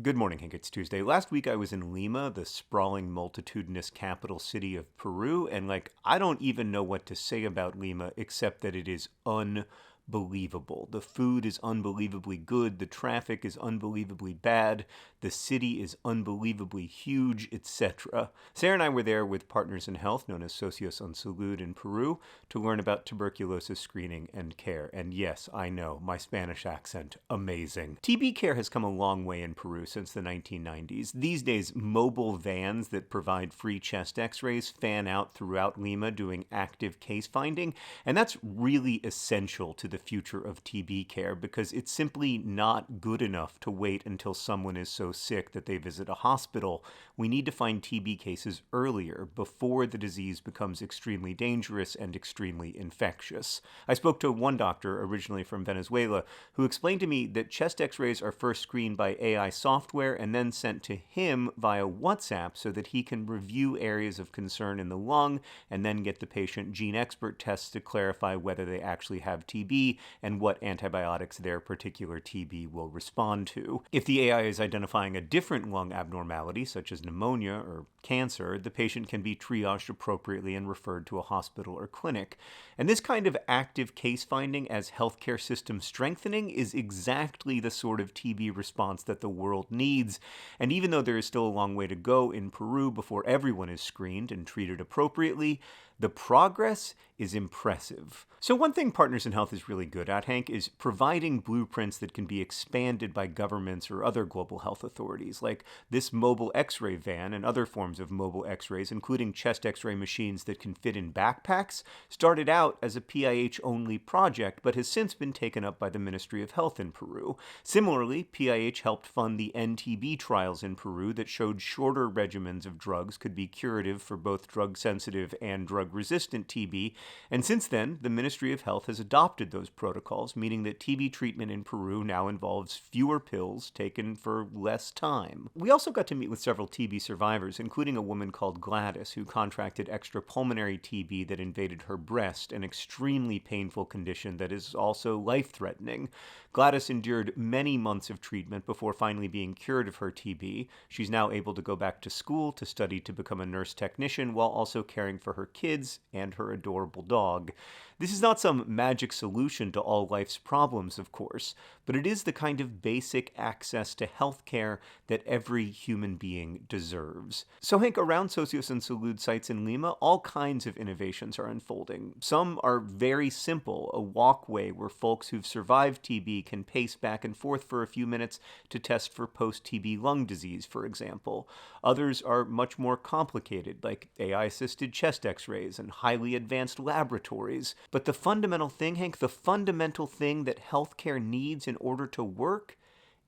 Good morning, Hank. It's Tuesday. Last week I was in Lima, the sprawling, multitudinous capital city of Peru, and I don't even know what to say about Lima except that it is unbelievable. The food is unbelievably good, the traffic is unbelievably bad, the city is unbelievably huge, etc. Sarah and I were there with Partners in Health, known as Socios en Salud in Peru, to learn about tuberculosis screening and care. And yes, I know, my Spanish accent, amazing. TB care has come a long way in Peru since the 1990s. These days, mobile vans that provide free chest x-rays fan out throughout Lima doing active case finding, and that's really essential to the future of TB care because it's simply not good enough to wait until someone is so sick that they visit a hospital. We need to find TB cases earlier, before the disease becomes extremely dangerous and extremely infectious. I spoke to one doctor, originally from Venezuela, who explained to me that chest x-rays are first screened by AI software and then sent to him via WhatsApp so that he can review areas of concern in the lung and then get the patient gene expert tests to clarify whether they actually have TB and what antibiotics their particular TB will respond to. If the AI is identifying a different lung abnormality, such as pneumonia or cancer, the patient can be triaged appropriately and referred to a hospital or clinic. And this kind of active case finding as healthcare system strengthening is exactly the sort of TB response that the world needs. And even though there is still a long way to go in Peru before everyone is screened and treated appropriately, the progress is impressive. So one thing Partners in Health is really good at, Hank, is providing blueprints that can be expanded by governments or other global health authorities, like this mobile x-ray van and other forms of mobile x-rays, including chest x-ray machines that can fit in backpacks, started out as a PIH-only project, but has since been taken up by the Ministry of Health in Peru. Similarly, PIH helped fund the NTB trials in Peru that showed shorter regimens of drugs could be curative for both drug-sensitive and drug-resistant TB, and since then, the Ministry of Health has adopted those protocols, meaning that TB treatment in Peru now involves fewer pills taken for less time. We also got to meet with several TB survivors, including a woman called Gladys, who contracted extrapulmonary TB that invaded her breast, an extremely painful condition that is also life-threatening. Gladys endured many months of treatment before finally being cured of her TB. She's now able to go back to school to study to become a nurse technician while also caring for her kids and her adorable dog. This is not some magic solution to all life's problems, of course, but it is the kind of basic access to healthcare that every human being deserves. So, Hank, around Socios and Salud sites in Lima, all kinds of innovations are unfolding. Some are very simple, a walkway where folks who've survived TB can pace back and forth for a few minutes to test for post-TB lung disease, for example. Others are much more complicated, like AI-assisted chest x-rays and highly advanced laboratories. But the fundamental thing, Hank, the fundamental thing that healthcare needs in order to work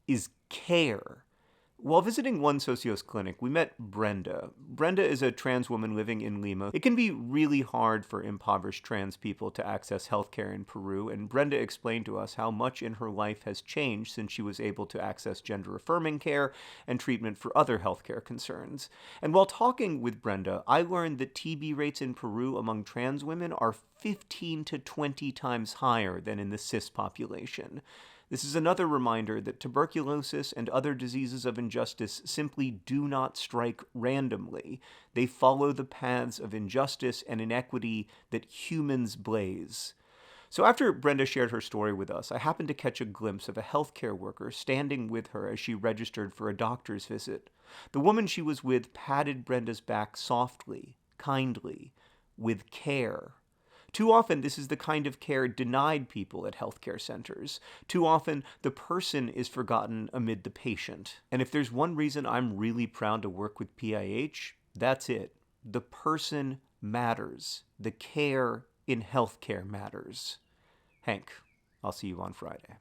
is care. While visiting one Socios clinic, we met Brenda. Brenda is a trans woman living in Lima. It can be really hard for impoverished trans people to access healthcare in Peru, and Brenda explained to us how much in her life has changed since she was able to access gender-affirming care and treatment for other healthcare concerns. And while talking with Brenda, I learned that TB rates in Peru among trans women are 15 to 20 times higher than in the cis population. This is another reminder that tuberculosis and other diseases of injustice simply do not strike randomly. They follow the paths of injustice and inequity that humans blaze. So after Brenda shared her story with us, I happened to catch a glimpse of a healthcare worker standing with her as she registered for a doctor's visit. The woman she was with patted Brenda's back softly, kindly, with care. Too often, this is the kind of care denied people at healthcare centers. Too often, the person is forgotten amid the patient. And if there's one reason I'm really proud to work with PIH, that's it. The person matters. The care in healthcare matters. Hank, I'll see you on Friday.